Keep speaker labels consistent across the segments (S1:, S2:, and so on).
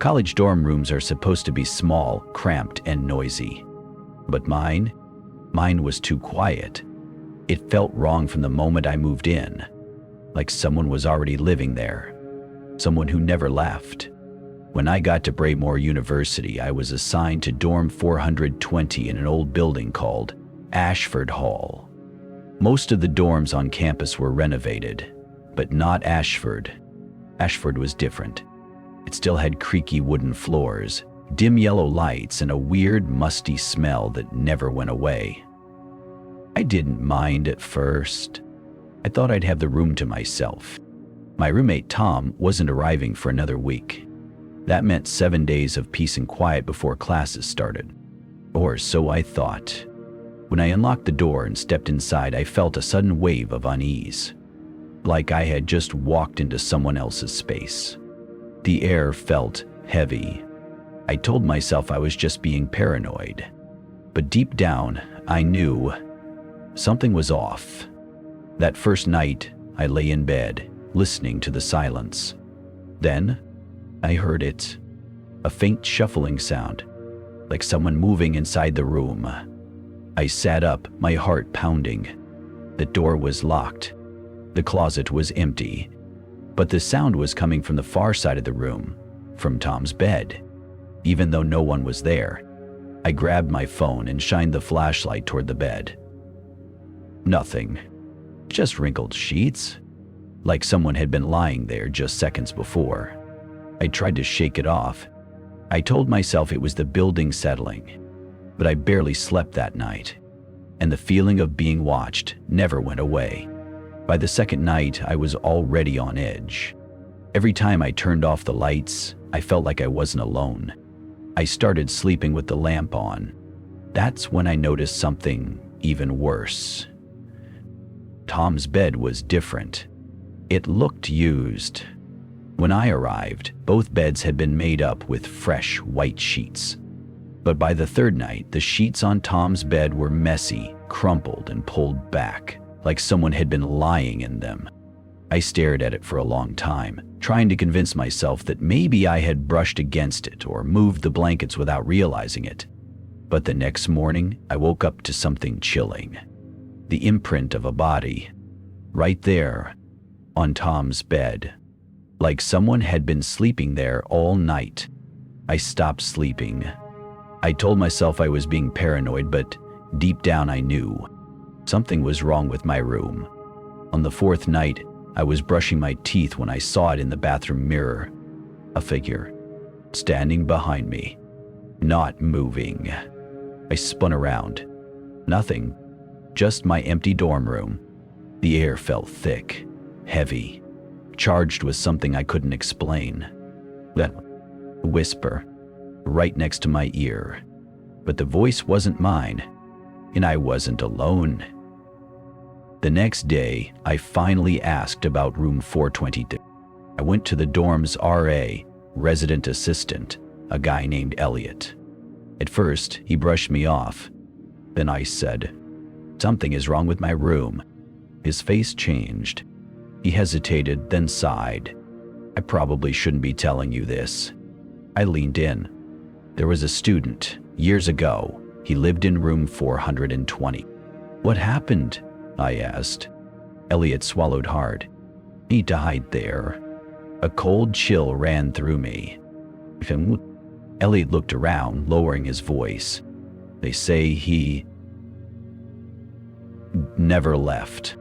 S1: College dorm rooms are supposed to be small, cramped, and noisy. But mine was too quiet. It felt wrong from the moment I moved in, like someone was already living there, someone who never left. When I got to Braemore University, I was assigned to dorm 420 in an old building called Ashford Hall. Most of the dorms on campus were renovated, but not Ashford. Ashford was different. It still had creaky wooden floors, dim yellow lights, and a weird, musty smell that never went away. I didn't mind at first. I thought I'd have the room to myself. My roommate Tom wasn't arriving for another week. That meant 7 days of peace and quiet before classes started. Or so I thought. When I unlocked the door and stepped inside, I felt a sudden wave of unease, like I had just walked into someone else's space. The air felt heavy. I told myself I was just being paranoid, but deep down, I knew something was off. That first night, I lay in bed, listening to the silence. Then, I heard it, a faint shuffling sound, like someone moving inside the room. I sat up, my heart pounding. The door was locked. The closet was empty, but the sound was coming from the far side of the room, from Tom's bed. Even though no one was there, I grabbed my phone and shined the flashlight toward the bed. Nothing. Just wrinkled sheets, like someone had been lying there just seconds before. I tried to shake it off. I told myself it was the building settling, but I barely slept that night, and the feeling of being watched never went away. By the second night, I was already on edge. Every time I turned off the lights, I felt like I wasn't alone. I started sleeping with the lamp on. That's when I noticed something even worse. Tom's bed was different. It looked used. When I arrived, both beds had been made up with fresh white sheets. But by the third night, the sheets on Tom's bed were messy, crumpled, and pulled back, like someone had been lying in them. I stared at it for a long time, trying to convince myself that maybe I had brushed against it or moved the blankets without realizing it. But the next morning, I woke up to something chilling. The imprint of a body, right there, on Tom's bed, like someone had been sleeping there all night. I stopped sleeping. I told myself I was being paranoid, but deep down I knew something was wrong with my room. On the fourth night, I was brushing my teeth when I saw it in the bathroom mirror. A figure, standing behind me, not moving. I spun around. Nothing, just my empty dorm room. The air felt thick, heavy, charged with something I couldn't explain. That whisper, right next to my ear. But the voice wasn't mine, and I wasn't alone. The next day, I finally asked about room 422. I went to the dorm's RA, resident assistant, a guy named Elliot. At first, he brushed me off. Then I said, "Something is wrong with my room." His face changed. He hesitated, then sighed. "I probably shouldn't be telling you this." I leaned in. "There was a student, years ago. He lived in room 420. "What happened?" I asked. Elliot swallowed hard. "He died there." A cold chill ran through me. Elliot looked around, lowering his voice. "They say he never left."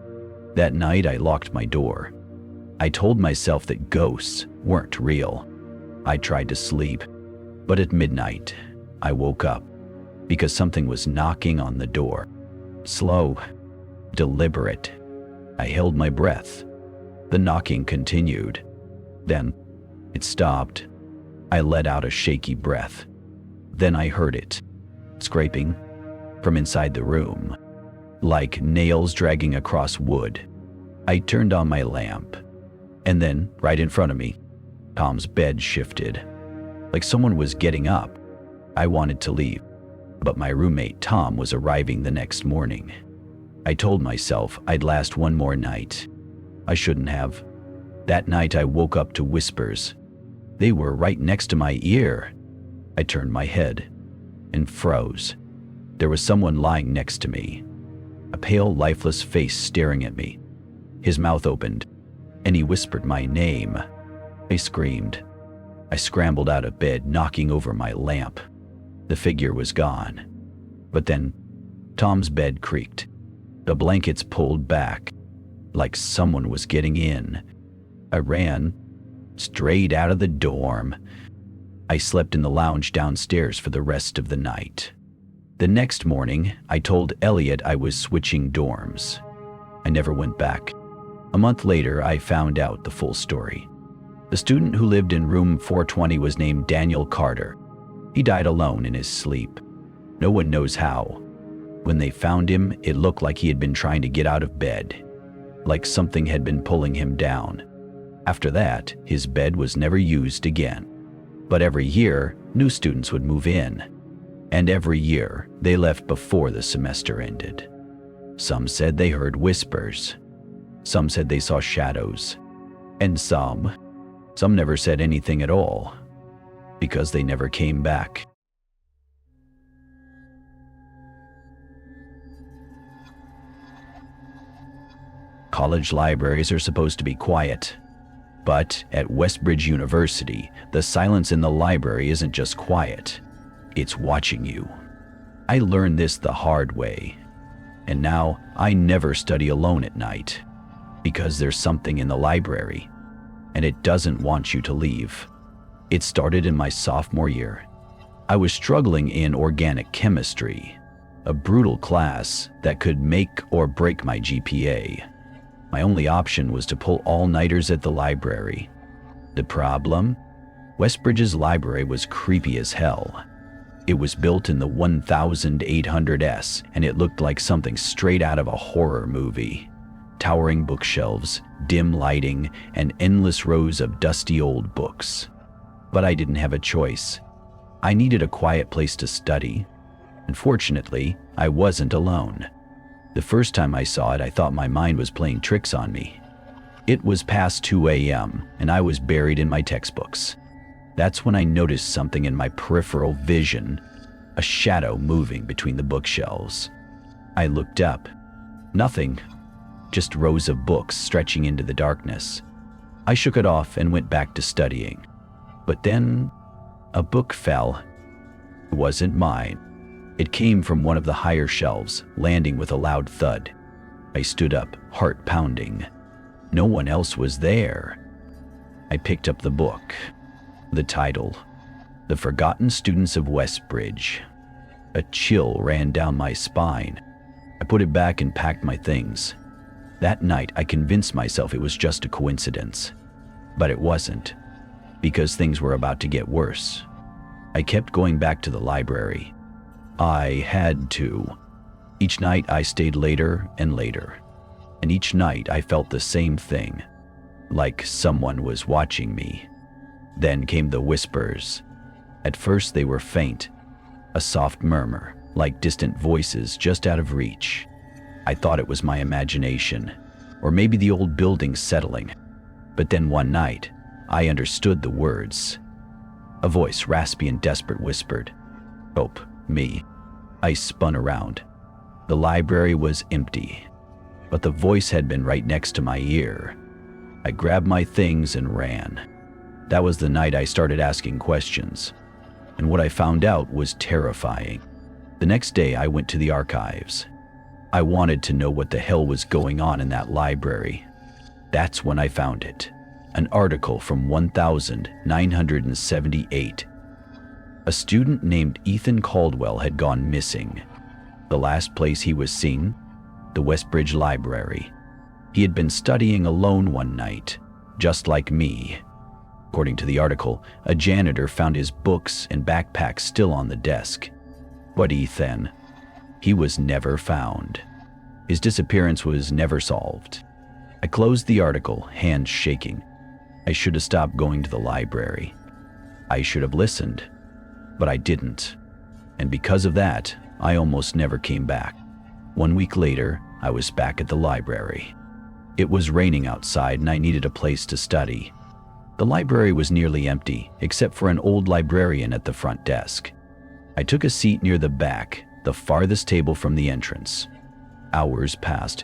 S1: That night, I locked my door. I told myself that ghosts weren't real. I tried to sleep, but at midnight, I woke up because something was knocking on the door. Slow, deliberate. I held my breath. The knocking continued. Then, it stopped. I let out a shaky breath. Then I heard it, scraping from inside the room, like nails dragging across wood. I turned on my lamp, and then, right in front of me, Tom's bed shifted, like someone was getting up. I wanted to leave, but my roommate Tom was arriving the next morning. I told myself I'd last one more night. I shouldn't have. That night I woke up to whispers. They were right next to my ear. I turned my head and froze. There was someone lying next to me, a pale, lifeless face staring at me. His mouth opened, and he whispered my name. I screamed. I scrambled out of bed, knocking over my lamp. The figure was gone. But then, Tom's bed creaked. The blankets pulled back, like someone was getting in. I ran straight out of the dorm. I slept in the lounge downstairs for the rest of the night. The next morning, I told Elliot I was switching dorms. I never went back. A month later, I found out the full story. The student who lived in room 420 was named Daniel Carter. He died alone in his sleep. No one knows how. When they found him, it looked like he had been trying to get out of bed, like something had been pulling him down. After that, his bed was never used again. But every year, new students would move in. And every year, they left before the semester ended. Some said they heard whispers. Some said they saw shadows. And some never said anything at all, because they never came back. College libraries are supposed to be quiet. But at Westbridge University, the silence in the library isn't just quiet, it's watching you. I learned this the hard way, and now I never study alone at night, because there's something in the library, and it doesn't want you to leave. It started in my sophomore year. I was struggling in organic chemistry, a brutal class that could make or break my GPA. My only option was to pull all-nighters at the library. The problem? Westbridge's library was creepy as hell. It was built in the 1800s, and it looked like something straight out of a horror movie. Towering bookshelves, dim lighting, and endless rows of dusty old books. But I didn't have a choice. I needed a quiet place to study. Unfortunately, I wasn't alone. The first time I saw it, I thought my mind was playing tricks on me. It was past 2 a.m., and I was buried in my textbooks. That's when I noticed something in my peripheral vision, a shadow moving between the bookshelves. I looked up. Nothing, just rows of books stretching into the darkness. I shook it off and went back to studying. But then, a book fell. It wasn't mine. It came from one of the higher shelves, landing with a loud thud. I stood up, heart pounding. No one else was there. I picked up the book. The title, The Forgotten Students of Westbridge. A chill ran down my spine. I put it back and packed my things. That night, I convinced myself it was just a coincidence. But it wasn't, because things were about to get worse. I kept going back to the library. I had to. Each night I stayed later and later, and each night I felt the same thing, like someone was watching me. Then came the whispers. At first they were faint, a soft murmur, like distant voices just out of reach. I thought it was my imagination, or maybe the old building settling. But then one night, I understood the words. A voice, raspy and desperate, whispered, "Help me." I spun around. The library was empty, but the voice had been right next to my ear. I grabbed my things and ran. That was the night I started asking questions, and what I found out was terrifying. The next day I went to the archives. I wanted to know what the hell was going on in that library. That's when I found it. An article from 1978. A student named Ethan Caldwell had gone missing. The last place he was seen, the Westbridge Library. He had been studying alone one night, just like me. According to the article, a janitor found his books and backpack still on the desk. But Ethan, he was never found. His disappearance was never solved. I closed the article, hands shaking. I should have stopped going to the library. I should have listened. But I didn't, and because of that, I almost never came back. 1 week later, I was back at the library. It was raining outside and I needed a place to study. The library was nearly empty, except for an old librarian at the front desk. I took a seat near the back, the farthest table from the entrance. Hours passed.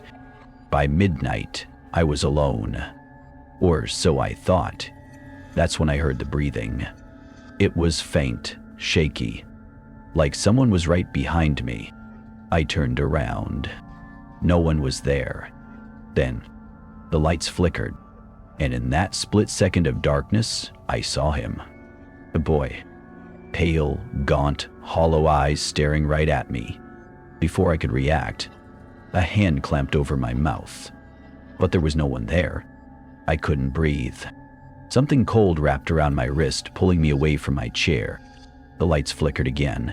S1: By midnight, I was alone. Or so I thought. That's when I heard the breathing. It was faint, shaky, like someone was right behind me. I turned around. No one was there. Then, the lights flickered, and in that split second of darkness, I saw him. A boy. Pale, gaunt, hollow eyes staring right at me. Before I could react, a hand clamped over my mouth. But there was no one there. I couldn't breathe. Something cold wrapped around my wrist, pulling me away from my chair. The lights flickered again.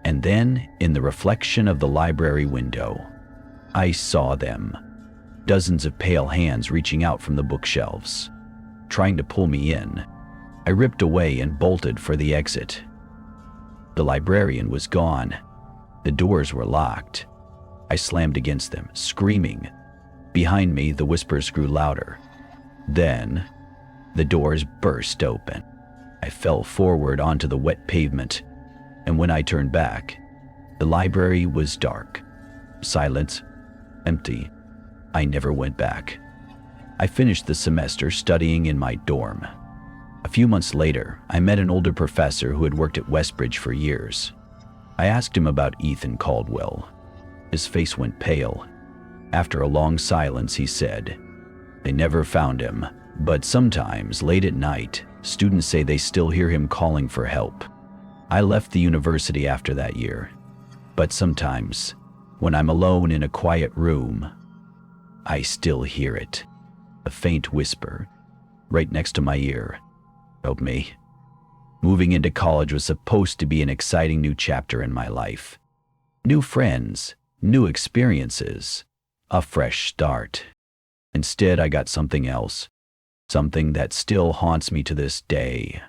S1: And then, in the reflection of the library window, I saw them. Dozens of pale hands reaching out from the bookshelves, trying to pull me in. I ripped away and bolted for the exit. The librarian was gone. The doors were locked. I slammed against them, screaming. Behind me, the whispers grew louder. Then, the doors burst open. I fell forward onto the wet pavement, and when I turned back, the library was dark, silent, empty. I never went back. I finished the semester studying in my dorm. A few months later, I met an older professor who had worked at Westbridge for years. I asked him about Ethan Caldwell. His face went pale. After a long silence, he said, "They never found him, but sometimes, late at night, students say they still hear him calling for help." I left the university after that year, but sometimes, when I'm alone in a quiet room, I still hear it. A faint whisper, right next to my ear. Help me. Moving into college was supposed to be an exciting new chapter in my life. New friends, new experiences, a fresh start. Instead, I got something else, something that still haunts me to this day.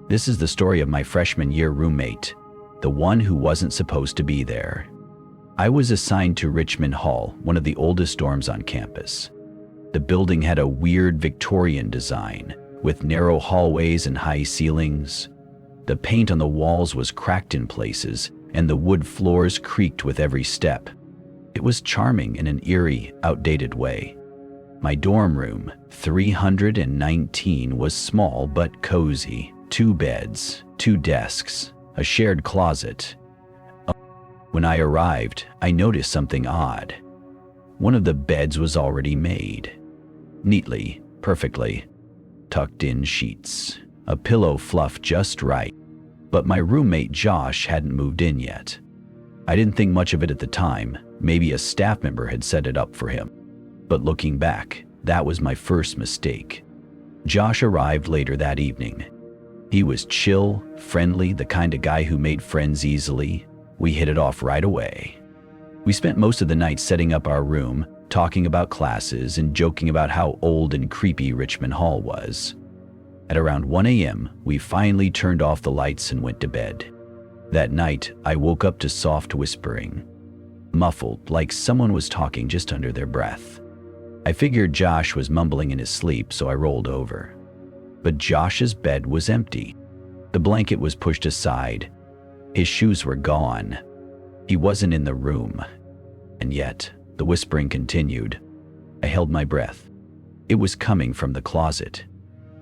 S1: This is the story of my freshman year roommate, the one who wasn't supposed to be there. I was assigned to Richmond Hall, one of the oldest dorms on campus. The building had a weird Victorian design, with narrow hallways and high ceilings. The paint on the walls was cracked in places, and the wood floors creaked with every step. It was charming in an eerie, outdated way. My dorm room, 319, was small but cozy. 2 beds, 2 desks, a shared closet. When I arrived, I noticed something odd. One of the beds was already made. Neatly, perfectly, tucked in sheets. A pillow fluffed just right. But my roommate Josh hadn't moved in yet. I didn't think much of it at the time. Maybe a staff member had set it up for him. But looking back, that was my first mistake. Josh arrived later that evening. He was chill, friendly, the kind of guy who made friends easily. We hit it off right away. We spent most of the night setting up our room, talking about classes and joking about how old and creepy Richmond Hall was. At around 1 a.m., we finally turned off the lights and went to bed. That night, I woke up to soft whispering, muffled, like someone was talking just under their breath. I figured Josh was mumbling in his sleep, so I rolled over. But Josh's bed was empty. The blanket was pushed aside. His shoes were gone. He wasn't in the room. And yet, the whispering continued. I held my breath. It was coming from the closet.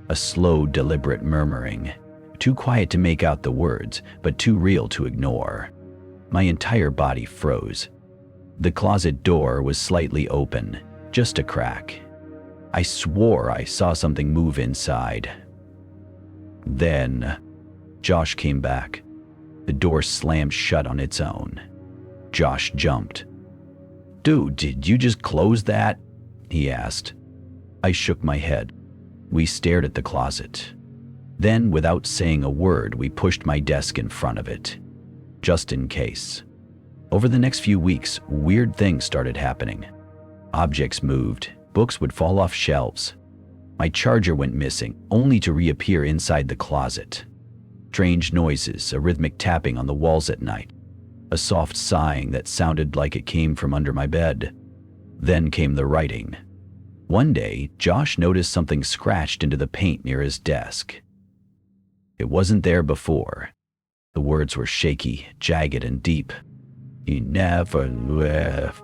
S1: A slow, deliberate murmuring. Too quiet to make out the words, but too real to ignore. My entire body froze. The closet door was slightly open, just a crack. I swore I saw something move inside. Then, Josh came back. The door slammed shut on its own. Josh jumped. "Dude, did you just close that?" he asked. I shook my head. We stared at the closet. Then, without saying a word, we pushed my desk in front of it, just in case. Over the next few weeks, weird things started happening. Objects moved. Books would fall off shelves. My charger went missing, only to reappear inside the closet. Strange noises, a rhythmic tapping on the walls at night. a soft sighing that sounded like it came from under my bed. Then came the writing. One day, Josh noticed something scratched into the paint near his desk. It wasn't there before. The words were shaky, jagged, and deep. "He never left."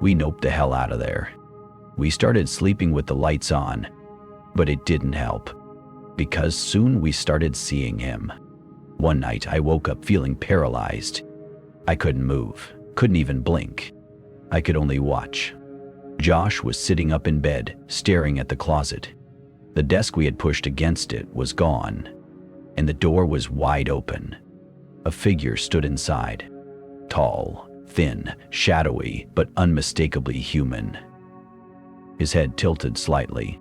S1: We noped the hell out of there. We started sleeping with the lights on, but it didn't help, because soon we started seeing him. One night, I woke up feeling paralyzed. I couldn't move, couldn't even blink. I could only watch. Josh was sitting up in bed, staring at the closet. The desk we had pushed against it was gone, and the door was wide open. A figure stood inside. Tall, thin, shadowy, but unmistakably human. His head tilted slightly.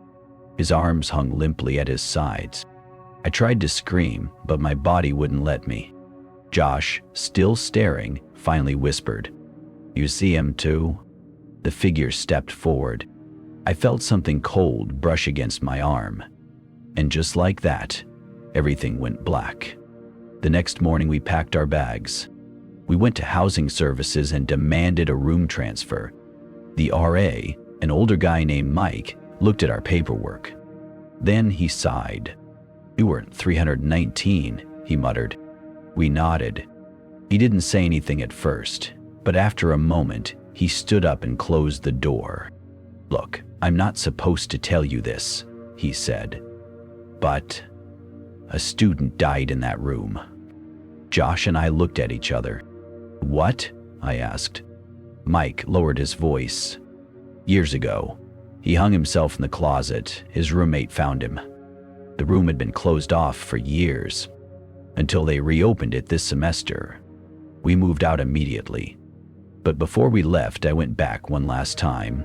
S1: His arms hung limply at his sides. I tried to scream, but my body wouldn't let me. Josh, still staring, finally whispered, "You see him too?" The figure stepped forward. I felt something cold brush against my arm. And just like that, everything went black. The next morning we packed our bags. We went to housing services and demanded a room transfer. The RA, an older guy named Mike, looked at our paperwork. Then he sighed. "You weren't 319, he muttered. We nodded. He didn't say anything at first, but after a moment, he stood up and closed the door. "Look, I'm not supposed to tell you this," he said, "but a student died in that room." Josh and I looked at each other. "What?" I asked. Mike lowered his voice. "Years ago, he hung himself in the closet. His roommate found him. The room had been closed off for years, until they reopened it this semester. We moved out immediately. But before we left, I went back one last time.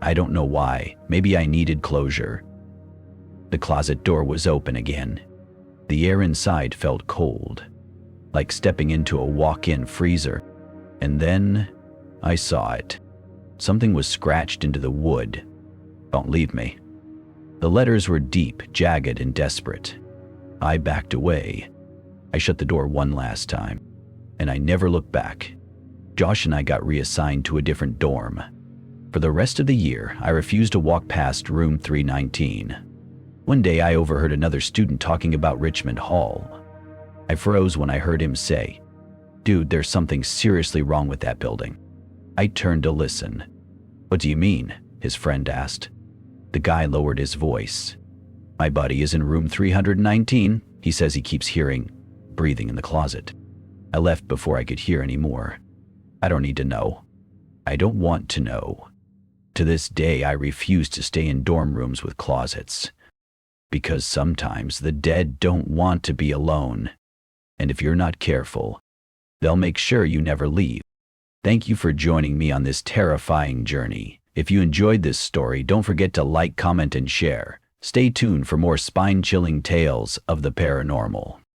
S1: I don't know why. Maybe I needed closure." The closet door was open again. The air inside felt cold, like stepping into a walk-in freezer. And then I saw it. Something was scratched into the wood. "Don't leave me." The letters were deep, jagged, and desperate. I backed away. I shut the door one last time, and I never looked back. Josh and I got reassigned to a different dorm. For the rest of the year, I refused to walk past room 319. One day, I overheard another student talking about Richmond Hall. I froze when I heard him say, "Dude, there's something seriously wrong with that building." I turned to listen. "What do you mean?" his friend asked. The guy lowered his voice. "My buddy is in room 319. He says he keeps hearing breathing in the closet." I left before I could hear any more. I don't need to know. I don't want to know. To this day, I refuse to stay in dorm rooms with closets. Because sometimes the dead don't want to be alone. And if you're not careful, they'll make sure you never leave. Thank you for joining me on this terrifying journey. If you enjoyed this story, don't forget to like, comment, and share. Stay tuned for more spine-chilling tales of the paranormal.